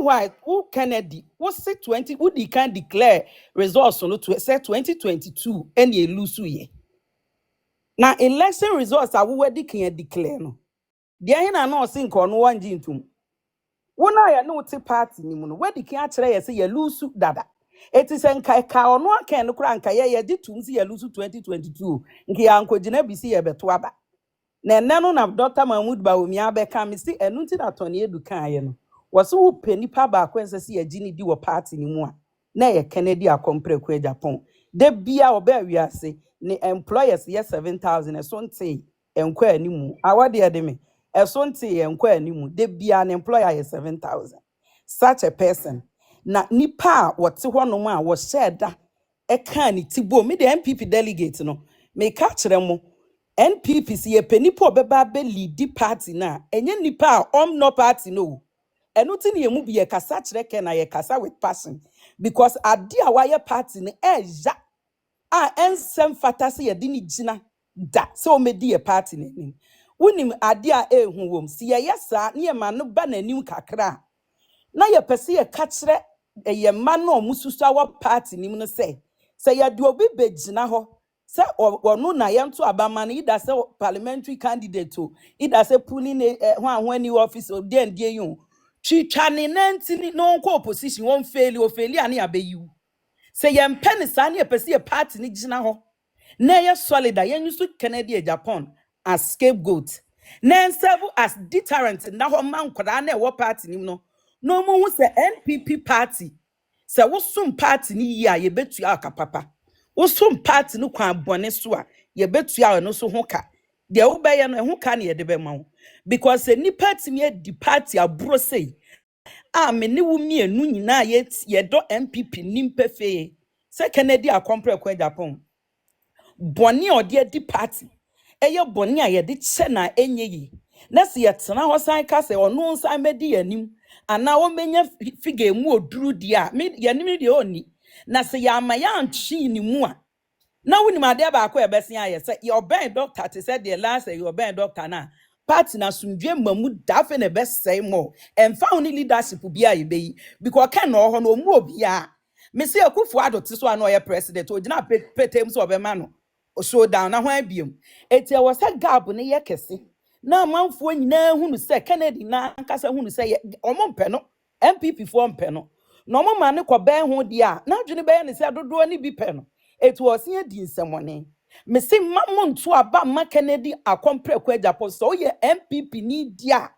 why who Kennedy was say 20 who they can declare results on to say 2022 any lose ye. Now election results are we can declare no. The ain't no sink on one jintum. When I know te party ni mu no where the can try say you lose dada. It is enka ka ono aka no kra nka ye di tum si you lose 2022. Nki anko gina bi si ye beto aba. Na nanu na Dr. Mahmoud Bawumia abeka me si enu ti na toni edu kan ye no. Wose wo penipa ba akwense si ye gini di wo party ni mu a. Na ye Kennedy akompre kwa Japan. De bia oba wiase ni employers ye 7,000 so nte enkwa animu. Awade ye de me. Esonte enkwa animu. De bia an employer ye 7,000. Such a person na nipa wote hono mu a wo share da e kan ni tibo me the NPP delegate no me ka kire mo NPP si ye penipo beba be lead party na enye nipa no party no enu ti ne emu bi ye kasa kire ken na ye kasa with passion because ade a waye party ne eja a ensem fata se ye di ni gina da se o medi ye party ne nim wonim ade a ehu wom si ye yesa ne ye ma no ba nanim kakra na ye pese ye ka kire ye ma no mususu awa party nim no se ye de obi begina ho se onu na ye nto abama na ida se parliamentary candidate to ida se pulling ho any office o den die yun twitwane nanti no nko opposition won fail o fail ani abeyiwu se ye mpene sa na ye pese ye party ni gina ho na ye solid ye nyusu Kennedy Japan as scapegoat na serve as deterrent na ho man kwada na e wo party nim no no mo hu se NPP party se wo sum party ni yi a ye betu aka papa wo sum party no kwan bone so a ye betu a no so ho ka de wo be ye no ho ka na ye de be ma wo because se ni party me di party aburo sei a me ni wo mienu nyina ye do NPP nimpe fe se Kennedy akompre kwa Japan bone ode di party eye bone a ye de che na enye yi na se ye tena ho san ka se ono san medi anim ana wo menya figure mu oduru dia me ye nim de oni na se ya ma ya nchi ni mu a na woni ma de ba ko e besen aye se your ben doctor te said the last your ben doctor na party na sundwe mamu dafe na be say mo emfa oni leadership bia ye be because kan no ho no mu obia me se akufo adoti so ana oye president o gina petem so obema no o show down na ho abiem eti e was a gap ne ye kese na manfo nyina hunu se Kennedy na nkasa hunu se omo mpe no MPP fo mpe no no mo ma ne ko ben ho dia na adwene be ne se dodo ni bi pe no it was here di nsemone me se mammo nto aba ma Kennedy akompre kwa Japan so ye MPP ni dia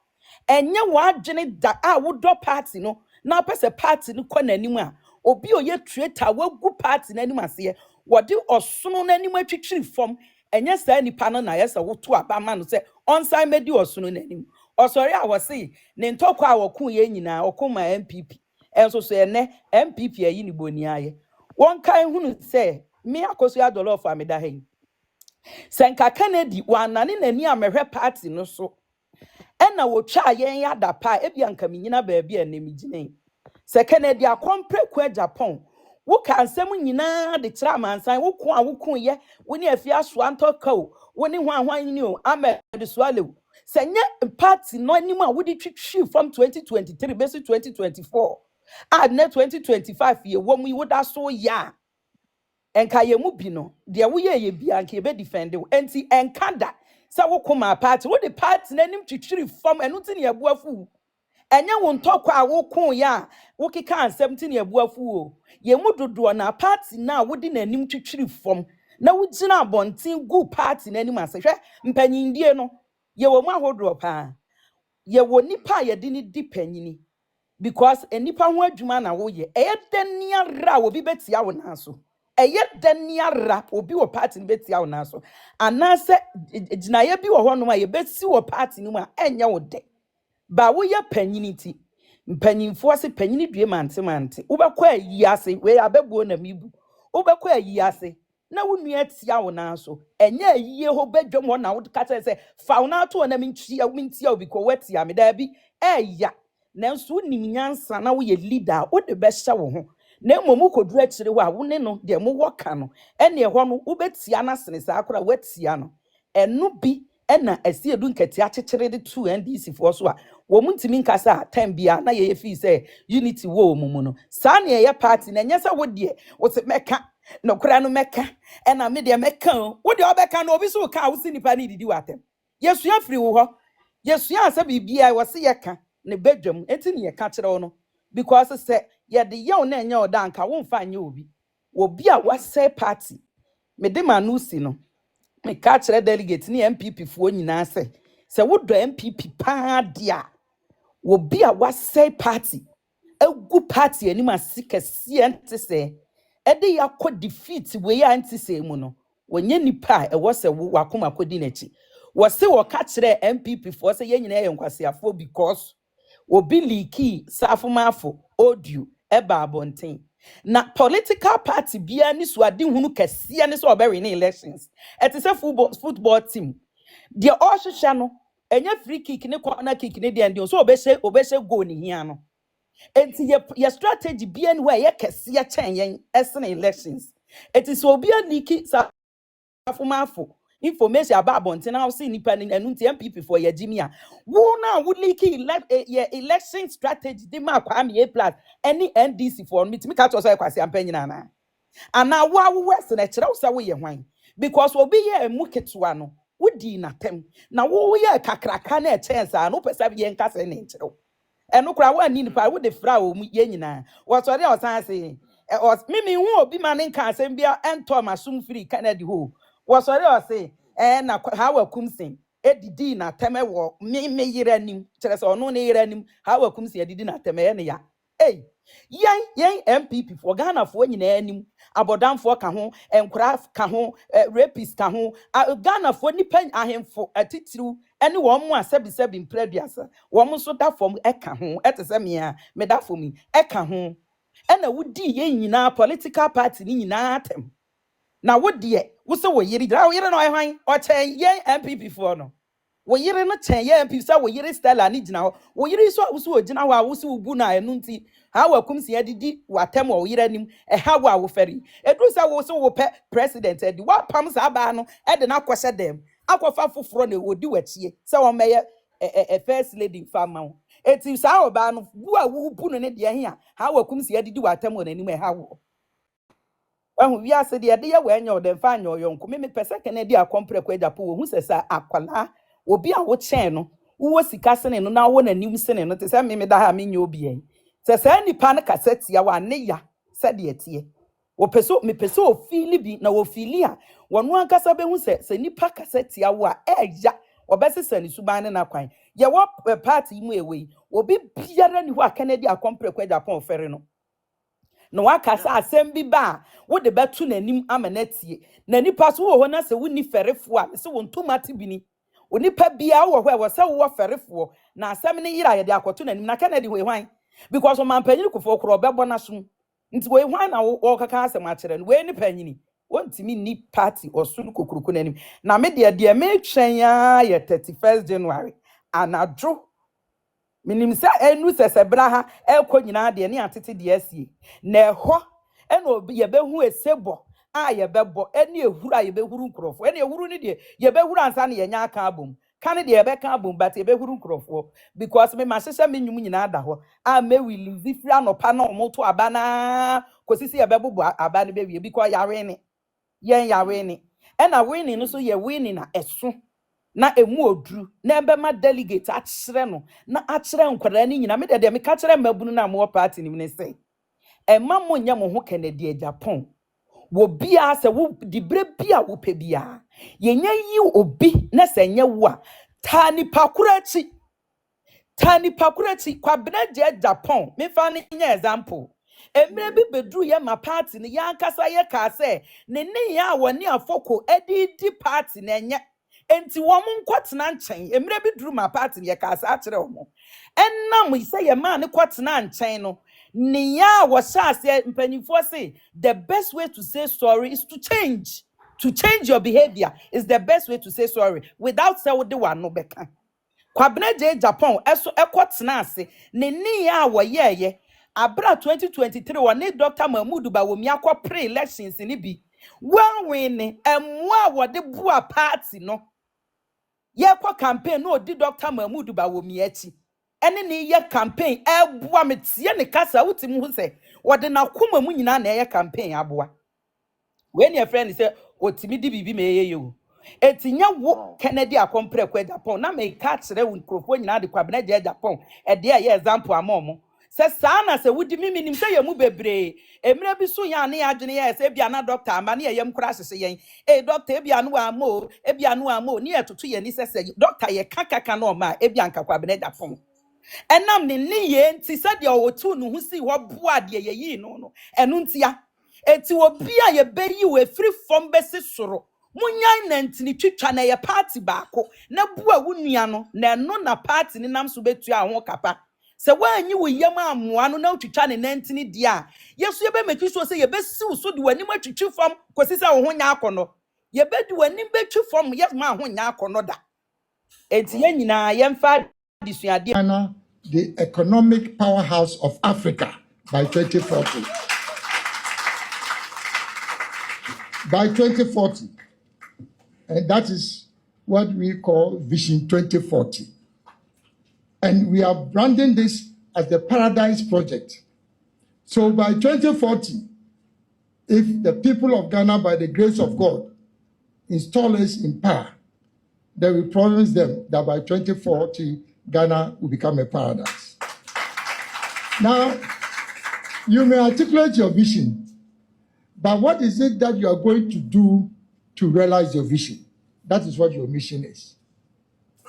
enye wa adwene da a wo do party no na pese party no ko nanim a obi oye traitor wagu party nanim ase wode osono nanim atwitwiri fom enye sa nipa no na yesa woto aba ma no se onsan medi osono nanim osori a wo se ne ntokwa a wokun ye nyina okuma MPP enso so ene MPP ayi ni boni aye won kan hunu se me akoso ya JOLLOF ameda hen senka Kennedy wanane nani amehwe party no so ena wotwa yen ya da pa ebia nka menyina ba bia na migine se Kennedy akompre kwa Japan wo kansem nyina de kira mansan wo ko a wo kun ye woni afia so antoka o woni hwan ni o amed swalew se nye party no anim a wodi twitwi from 2023 besi 2024 a na 2025 ye wo mu woda so ya enka ye mu bi no de wo ye bia nka be defend wo enti enkada se wo koma party wo de party na anim twitwi from enu ti ne abuafu enye wo ntokwa a wo kun ya wo kika ansem ti ne abuafu o ye mu dodo na party na wo di na anim twitwi from na wo gina abontin gu party na anim ase hwe mpanyindie no ye wo mu ahodo pa ye wo nipa ye di ni di panyini because enipa ho adwuma na wo ye eye dania ra wo bi betia wo na so eye dania ra obi wo party ni betia wo na so anase gina ye bi wo ho no a ye besi wo party ni mu a enye wo de ba wo ye panyini ti mpanyinfo ase panyini due mante wo be kwa yi ase we abebuo na mibu wo be kwa yi ase na wo nua tia wo na so enye ayiye ho bedwom ho na wo ka se fa wo na to na mintia obi ko wetia me da bi eya nanso nim nyansa na wo ye leader wo de be hye wo ho na momu koduru akire wo a wo ne no de mo woka no ene ho no wo betia na sene sa akora wetia no eno bi ena esi edu nkete akyekyere de to NDC for so a wo muntimi nkasa time bia na ye fi say unity wo mu no sa na ye party na nyesa wo de wo se meka no kura no meka ena me de meka wo de obeka no obi so ka wo si nipa ni didi watem yesu afiri wo ho yesu asa bibia wo se ye ka ne badwam enti ne ye ka kire wo no because say ye de ye na enye odanka wo mfa anye obi a wase party me de manusi no me ka kire delegate ni MPP fo nyina se wo do MPP pa dia obi a wase party egu party ani masika sie ente se ede yakọ defeat we ya ente se mu no wonye nipa e wo se wakoma kodi nachi wo se wo ka kire MPP fo se ye nyina ye nkwasiafo because obi leaky safumafo audio eba abonten na political party bia ni so ade hunu kese ne so obewe ni elections ete se football team the ohwehwe no enya free kick ne corner kick ne de so obehye goal ni hia no enti ye strategy bia ni we ye kese ye chen yen esene elections eti so obi aniki safumafo information about bonten how see nipa ni enu nti MPP for ye jimia wo na wo leaky election strategy di ma kwa me plus any NDC for me ka to so kwase ampanyina na ana wo west na kire wo sa wo ye hwan because obi ye emu ketua no wodi na tem na wo ye kakraka na chance no pesa bi ye nkase ne kire enu kura wo ani nipa wo de fra wo mu ye nyina wo so de o san se mimi hu obi ma ne nka asem bia ento masum free Canada ho wo so de o se na ha wakumsen edidi na teme wo me yire anim kire se ono ne yire anim ha wakumsen edidi na teme ye ne ya yen MPP for Ghana for nyina anim abodanfo ka ho enkura ka ho rapist ka ho Ghana for nipa ahemfo atitiru ene wo mu asebi mpraduasa wo mu so da fom eka ho etese me a me da fom eka ho ena wudi yen nyina political party ni nyina atem na wodi wo se wo yiri gira wo yiri no hwan o chen yen MPP for no wo yiri no chen yen MPP sa wo yiri Stella ni gina wo yiri so wo so gina wo so ubu na enu nti ha wakumsi adidi watem wo yiri anim ha wo feri edu sa wo so wo pe president edi wa pam sa ba no e de na kwose dem akwofa foforo na wodi wachie se wo meye first lady fama wo eti sa wo ba no bu a wo bu no ne de hia ha wakumsi adidi watem wo nanim ha wo wahu wi ase de ye we anya odem fa anya oyonko me pese kene de akompre kwa Japan wo hu sesa akwala obi a wo chen no wo sika sene no na wo nanim sene no te se me da ha me nya obi en se se nipa na kaseti ya wa ne ya se de etie wo peso me peso o fili bi na wo fili a wono ankasa be hu se nipa kaseti ya wa eja obesesa ni suban na kwan ye wo party mu ewe obi biara ni ho akane de akompre kwa Japan ofere no no wakasa asem bi ba wo de betu nanim amenetie na nipa so wo ho na se woni ferefo a se wo ntomati bini onipa bia wo ho e wo se wo ferefo na asem ne yira ye de akoto nanim na Kennedy we hwan because o man panyini kofo kro obebo na so nti we hwan na wo kaka asem a kire no we ni panyini wontimi ni party osuru kokuruku nanim na me de me twen ya ye 31st January anadwo minim sa enu sesebra ha ekọ nyina de ne atete de asie na eho ena obi ye behu esebo a ye bebo ene ehuru a ye behuru nkrofo ene ehuru ni de ye behuru ansa ne ye nya aka abom kan de ye be ka abom but ye behuru nkrofo because me ma hyehyɛ me nyum nyina da ho a me will zifri anopa na omoto abana kosisi ye bebo abana be wie because yare ne yen yare ne ena winning no so ye winning na eso na emu odru na embema delegate akyere no na akyere nkwara ni nyina me de me ka kyere mabunu na mo party ni ne sei emma mo nya mo ho Kennedy Japan wo bia se wo dibre bia wo pe bia yenya yi obi na se nya wo a tani pakurachi kwa Gyae Japan me fa ni nya example emre bi bedru ye ma party ni ya nkasa ye ka se ne ya woni afoko edi party na nya enti wo mu nkwatena nchen emre bi duru ma party ye ka sa akere wo enam ise ye ma ne kwatena nchen no ne ya wo sha ase mpanyifo say the best way to say sorry is to change your behavior is the best way to say sorry without say wo de wa no beka Gyae Japan eso ekwatena ase ne ya wo ye abra 2023 wo ne Dr. Mahmoud Bawomi akọ pre elections ni bi one win emwa wo de bua party no Ye kwa campaign no di Dr. Mahmoud Bawomieti. Ene ni ye campaign boa metie ne kasa wuti mu se wode na koma mu nyina na ye campaign aboa. When your friend say otimi di bibi me ye yo. Etinya wo Kennedy akompre kwa Japan na me ka kire wo nkrofo nyina de kwabena je Japan e de ye example amomo. Se saa na se wudi miminim se ye mu bebre emre bi so ya ne adwene ye se bia na doctor ama ne ye mkura hye yen doctor bia no amo bia no amo ne ye toto ye ni se doctor ye kakaka no ma bia nkakwa bena Japan enam ne ye nti se de owotu no hu si ho boa de ye yi no enu ntia eti obi a ye beyi we free from besi soro munyan na ntini twitwa na ye party baako na bua wunua no na eno na party ni nam so betu a ho kapa se wanyi wo yam amoa no na twitwa ne nantini dia yeso ye be meki so se ye be siw so de wani matwitwi fam kosi se wo ho nya akono ye be de wani betwi fam yes ma ho nya akono da enti ye nyina ye mfa disuade Ghana the economic powerhouse of Africa by 2040. By 2040. And that is what we call Vision 2040. And we are branding this as the Paradise Project. So by 2040, if the people of Ghana, by the grace of God, install us in power, then we promise them that by 2040, Ghana will become a paradise. Now, you may articulate your vision, but what is it that you are going to do to realize your vision? That is what your mission is.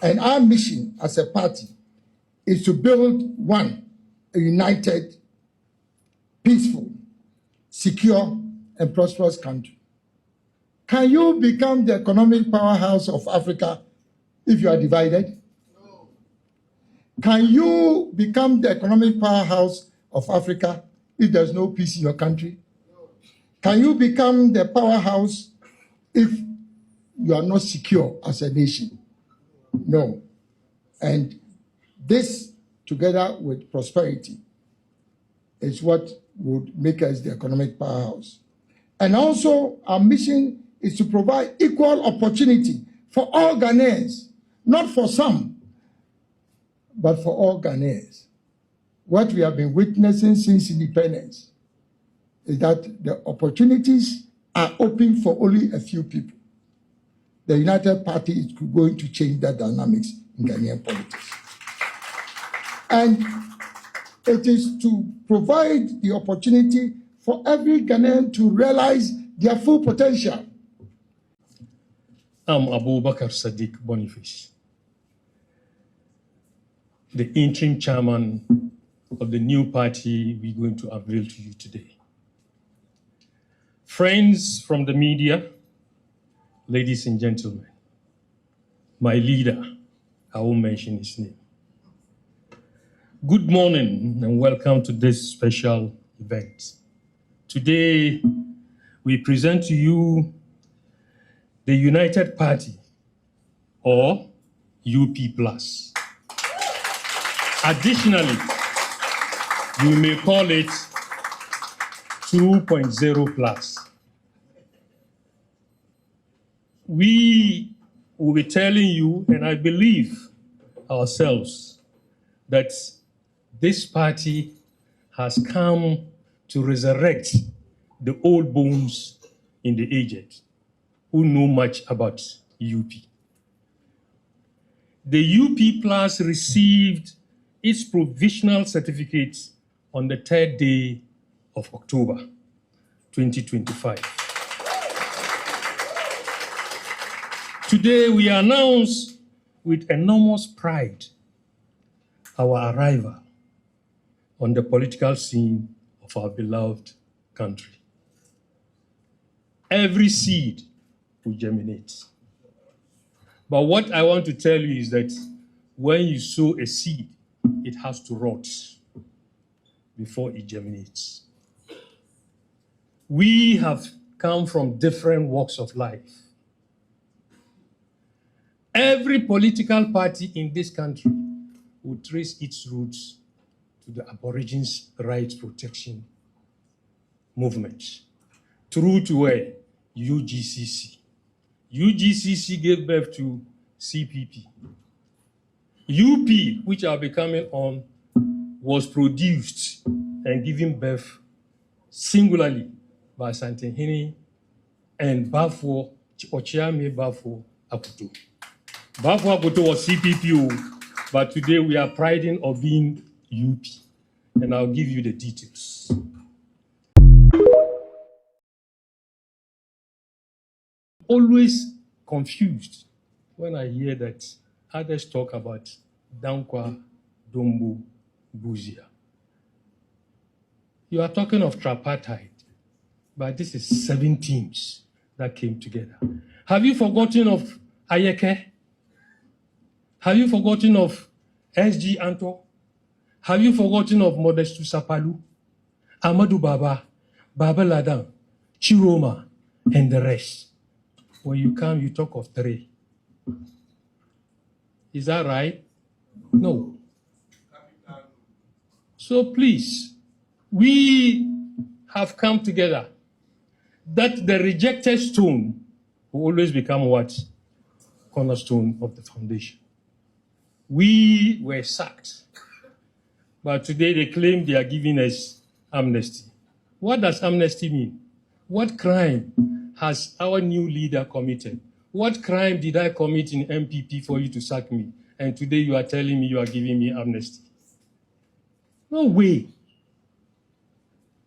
And our mission as a party is to build a united, peaceful, secure, and prosperous country. Can you become the economic powerhouse of Africa if you are divided? No. Can you become the economic powerhouse of Africa if there's no peace in your country? No. Can you become the powerhouse if you are not secure as a nation? No. And this, together with prosperity, is what would make us the economic powerhouse. And also, our mission is to provide equal opportunity for all Ghanaians, not for some, but for all Ghanaians. What we have been witnessing since independence is that the opportunities are open for only a few people. The United Party is going to change that dynamics in Ghanaian politics. And it is to provide the opportunity for every Ghanaian to realize their full potential. I'm Abubakar Sadiq Boniface, the interim chairman of the new party we're going to unveil to you today. Friends from the media, ladies and gentlemen, my leader, I won't mention his name. Good morning and welcome to this special event. Today, we present to you the United Party, or UP+. Additionally, you may call it 2.0+. We will be telling you, and I believe ourselves, that this party has come to resurrect the old bones in the aged who know much about UP. The UP Plus received its provisional certificate on the 3rd day of October 2025. Today, we announce with enormous pride our arrival on the political scene of our beloved country. Every seed will germinate. But what I want to tell you is that when you sow a seed, it has to rot before it germinates. We have come from different walks of life. Every political party in this country will trace its roots to the Aborigines' rights protection movement, through to UGCC. UGCC gave birth to CPP. UP, which are becoming on, was produced and given birth singularly by Santehini and Bafo Ochiame Bafo Aputu. Bafo Aputu was CPP, but today we are priding of being UP, and I'll give you the details. Always confused when I hear that others talk about Dankwa, Dombo, Buzia. You are talking of tripartite, but this is 7 teams that came together. Have you forgotten of Ayeke? Have you forgotten of SG Anto? Have you forgotten of Modestu Sapalu, Amadou Baba, Baba Ladan, Chiroma, and the rest? When you come, you talk of 3. Is that right? No. So please, we have come together that the rejected stone will always become what? Cornerstone of the foundation. We were sacked, but today they claim they are giving us amnesty. What does amnesty mean? What crime has our new leader committed? What crime did I commit in NPP for you to sack me? And today you are telling me you are giving me amnesty. No way.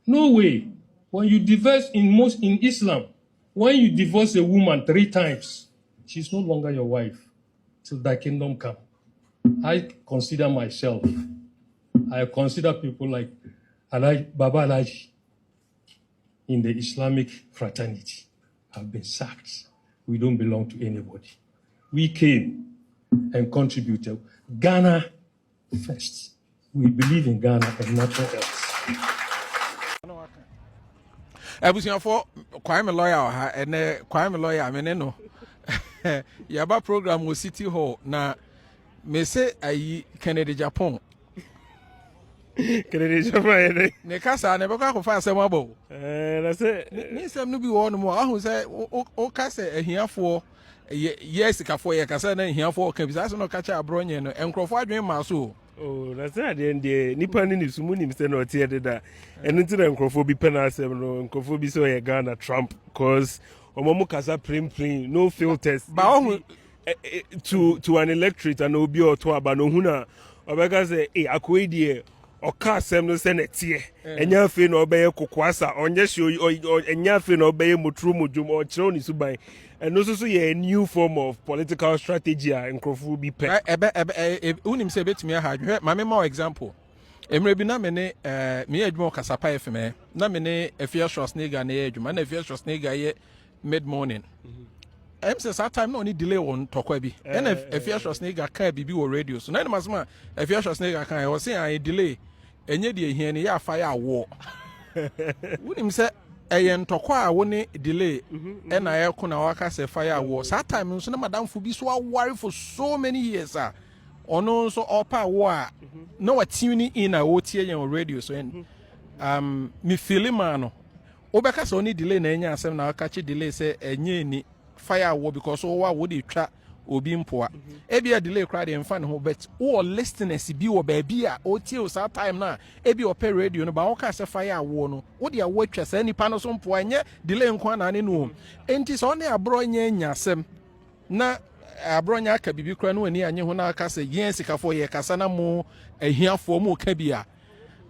No way. When you divorce in Islam, when you divorce a woman 3 times, she's no longer your wife till thy kingdom come. I consider myself, I consider people like Baba Alaji in the Islamic fraternity have been sacked. We don't belong to anybody. We came and contributed. Ghana first. We believe in Ghana and nothing else. Abusiafo kwame lawyer ha ene kwame lawyer amene no yaba program wo City Hall na me say ayi Kennedy Japan ne kasa ne beko akofa asem abo na say ni sem no bi wo no mo ahu say o kasa ahiafo yes kafo ye kasa na ahiafo ka bi say no ka cha abronye no enkrofo adwen ma so. Oh, that's not the end. Nippon in Sumunim said no theatre that. And into the Encrophobi Penasem, no Encrophobi so Ghana Trump, cause Omomukasa prim, no filters. But to an electorate and Obi or Twaba no Huna, Obega say, Akwedi or Casem no Senate, and Yafin obey Kokwasa, or Yeshu or Yafin obey Mutrumujum or Choni Subai. And also a new form of political strategy and Encrophobi pen. Unim se bet me ha mame more example. Emre bi na me ne me adwuma kasapa FM na me ne Afia Schwarzenegger na adwuma na Afia Schwarzenegger ye mid morning. Say that time no need delay on tokwa bi. And Afia Schwarzenegger ka bibi wo radio. So na masema Afia Schwarzenegger kan he say an delay enye de ehia ne ya fire war. Unim se eyen tokwa a woni delay and I kuna waka say fire war. That time so na madam fu bi so worry for so many years ono so opa war no what tuning in a otie yen radio so me feeling man no obeka so ni delay na enya asem na aka chi delay say enye ni fire war because o wa wo dey twa obi mpoa ebi a delay crowd en fan ho bet o listeners bi wo ba bi a otie o sa time na ebi o pe radio no ba wo ka say fire war no wo dey awatwa sa nipa no so mpoa enye delay nkwa na ne no enti so ne abro nya nya asem na abronya aka bibi kra no ani anye ho na aka say yen sikafo ye kasa na mo ahiafo mo ka bia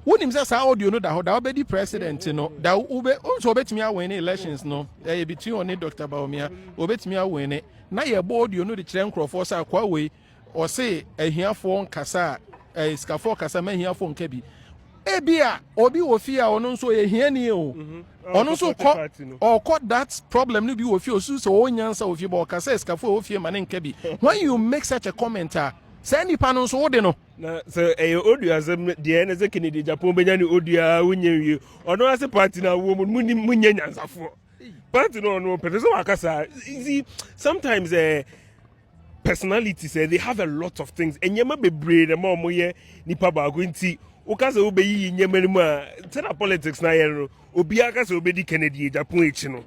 wonim say sa audio no da ho da obedi president no da ube so obetimi awin elections no between on Dr. Baumia obetimi awin na ye bo audio no de kire nkrofo sa kwa we o say ahiafo nkasa sikafo kasa ma ahiafo nka bi ebia obi ofia ono nso ye hiani o ono nso ko that problem no bi ofia osu so onyansa ofia bo kasa eskafo ofia mane nka bi when you make such a commenter say ni pa no nso wode no na so audio asem de na say Kennedy Japan benya ni audio wonye ono ase party na wo munye nyansafo party no person wakasa see sometimes personalities they have a lot of things enyema bebre na mo ye nipa ba go nti ukase obeyi nyema mu a tena politics na ye no obi akase obedi Kennedy Japan echi no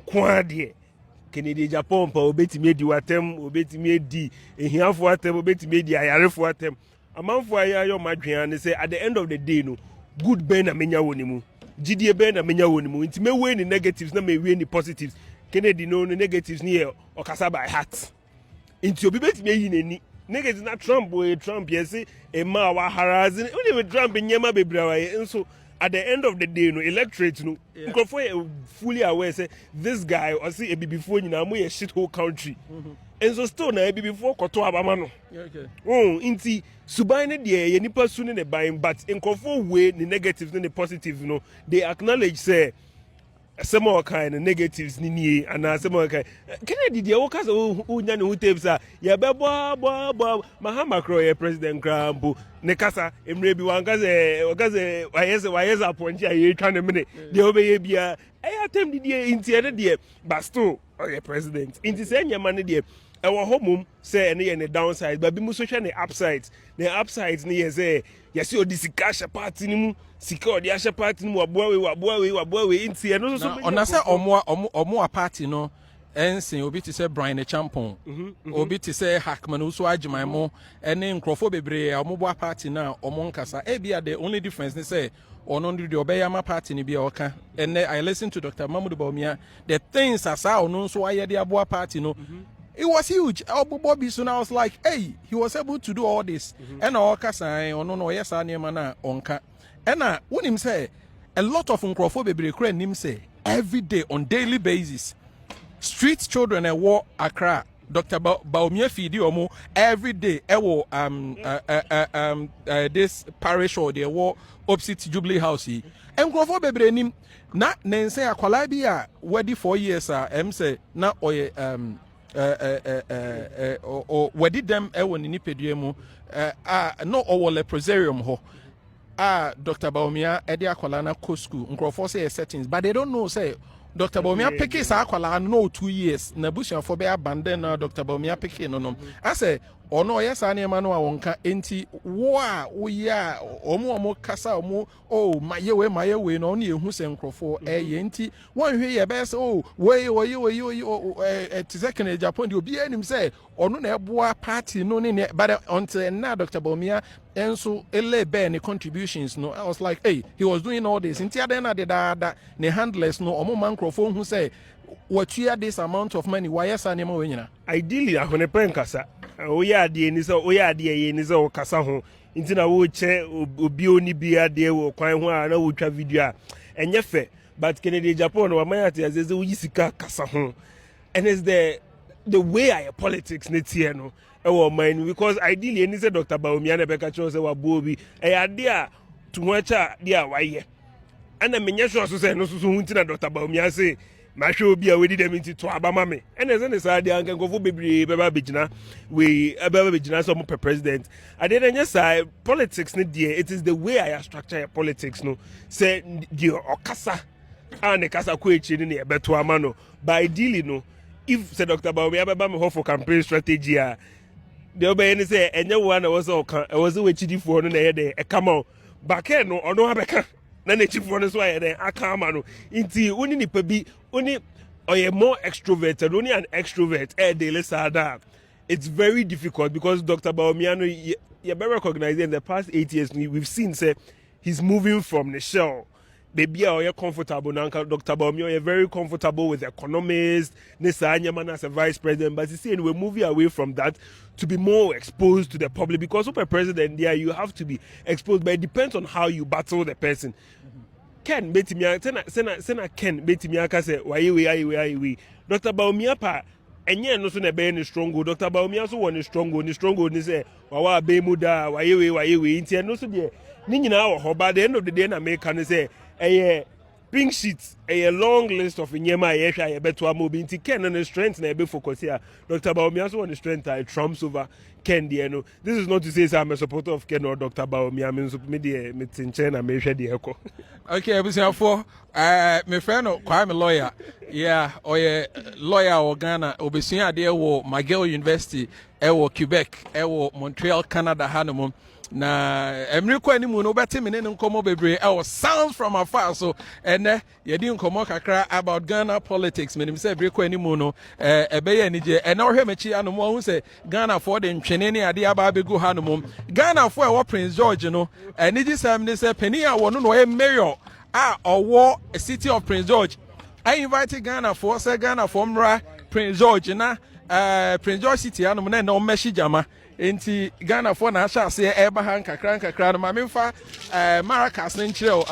kwa de Kennedy Japan pa obetimi di watem obetimi di ehiafo atem obetimi di ayarefo atem amanfo ayo madwen ne say at the end of the day no good ben na menya wonimu gidie ben na menya wonimu nti mewe ni negatives na mewe ni positives Kennedy no negatives ni okasa by heart nti obi betimi yi nani negatives na Trump yes e ma wa harassing only Trump nyema bebrawa nso at the end of the day, no electorate no. Yeah. Fully aware say this guy or see a before you know a shit whole country. And so still na before koto abama no. Okay. Oh, inti subine there ye nipa suni ne buying but in conform way the negatives and the positives you know they acknowledge say some more kind of negatives ni and some more kind. Kennedy dey workers who nya ne tapes ah ya be bo Mahama Crow ye president Krampo ne kasa emre bi wan kasa wayese appoint ya twa ne mene dey obeye bia e atem dey inti dey but still ye president inti say nyama ne dey e wo homum say ne ye ne downside but bi mu so hwe ne upsides ne ye say yes o disika party ni mu sika odi ahye party ni mu waboawe inti no so ona say omo party no ensin obi ti say Brian Champon obi ti say Hackman uso agiman mo ene nkrofo bebre omo bo party na omo nkasa e bia the only difference ni say ono ndi obeyama party ni bia oka ene I listen to Dr. Mahmoud Bawumia the things asa ono so aye de abo party no it was huge. Bobby soon I was like, hey, he was able to do all this. And all kasa no yes I na onka. And when him say a lot of uncrophobia be him say every day on daily basis. Street children at war Accra. Dr. Bawumia feed you every day. This parish or the war opposite Jubilee House. And uncrophobia be him na nense akwala bia wedi 4 years say na oye where did them ewo ni pedue mu no owo leprosarium ho Dr. Bawumia edi akwala na co school nkrofo say settings but they don't know say Dr. Bawumia pick sa akwala no 2 years na bushia for be abandon na Dr. Bawumia pick no I say ono yes ani ma no awonka enti wo a wo ya omo kasa omo mayewe no ne ehu se nkrofo ye enti won hwe ye be say we tizekene Japan di obi anim say ono na eboa party no ne but until now Dr. Bawumia enso ele be ne contributions no I was like hey he was doing all this enti adena de da ne handlers no omo man nkrofo hu say what you this amount of money why yes ani ma we nyina ideally ahone pen kasa oya ade ni so oya ade ye ni so kasa ho nti na wo che obi oni bia de wo kwan ho a na wo twa video a enye fe but Kennedy Japan wa man ate azeze wo yisika kasa ho and is the way I politics net here no e wo man because ideally ni say Dr. Bawumia na beka cho say wa bobi e ade a to ho cha de a waye ana menye so say no so nti na Dr. Bawumia say ma hwe obi a wedi dem nti to abama me ene ze ne sa de anka nkofo bebre beba begina we beba begina so mo president ade na nya sai politics ne de it is the way I structure politics no say the okasa and kasa ko echi ne ebeto ama no by ideally no if say Dr. Bawumia beba me ho for campaign strategy a de obey ni say enye wo na wo so kan e wo so wechidifo no na ye de e kama back no ono abeka na ne chifo no so aye den aka ama no nti oni nipa bi oni oye more extroverted only an extrovert daily sada it's very difficult because Dr. Bawumia no you be recognized in the past 8 years we've seen say he's moving from the shell baby are you comfortable now Dr. Bawumia you're very comfortable with economists Nisa Anyaman as a vice president but you see we're moving away from that to be more exposed to the public because of a president there you have to be exposed but it depends on how you battle the person. Ken betimia sena Ken betimia ka say waye Dr. Bawumia pa enye no so na be ni strong Dr. Bawumia so won ni strong ni say wa be mu da waye nti no so de ni nyina wo ho ba the end of the day na make can say pink sheets a long list of nyema ye hwa ye beto amobi nti Ken no strength na be focus here Dr. Bawumia so won strength trumps over Ken there no this is not to say I'm a supporter of Ken or Dr. Bawumia me so me de me tinchen na me hwe de eko okay abusiafo me friend Kwame lawyer yeah oye lawyer o Ghana obesua ade wo McGill University wo Quebec wo Montreal Canada hanomum na emri kwa ni mu no beti me ne nkomo bebre sounds from afar so ene yedi nkomo kakra about Ghana politics me nim say emri kwa ni mu no ebeye anije ene ohwe mechi anom hu say Ghana for the ntwene ne ade aba begu hanom Ghana for e Prince George no eniji sam ne say pani a wono no e mayor owo city of Prince George. I invited Ghana for say Ghana for mra Prince George na Prince George city anom na no meshi jama enti Ghana for na asha se eba han kakra no ma memfa Maracas nchireo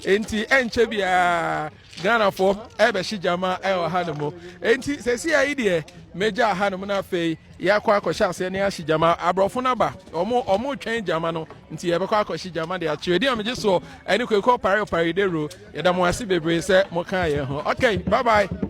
enti enche bia Ghana for ebe shi jama ha no mo enti se si ayi de meja ha no na fei ya kwa akosha se ne ashi jama abrofo na ba omo twen jama no nti ye be kwa akoshi jama de achi edi amje so eni kwekọ pare de ro ye da mo ase bebre se mo kan ye ho okay bye bye.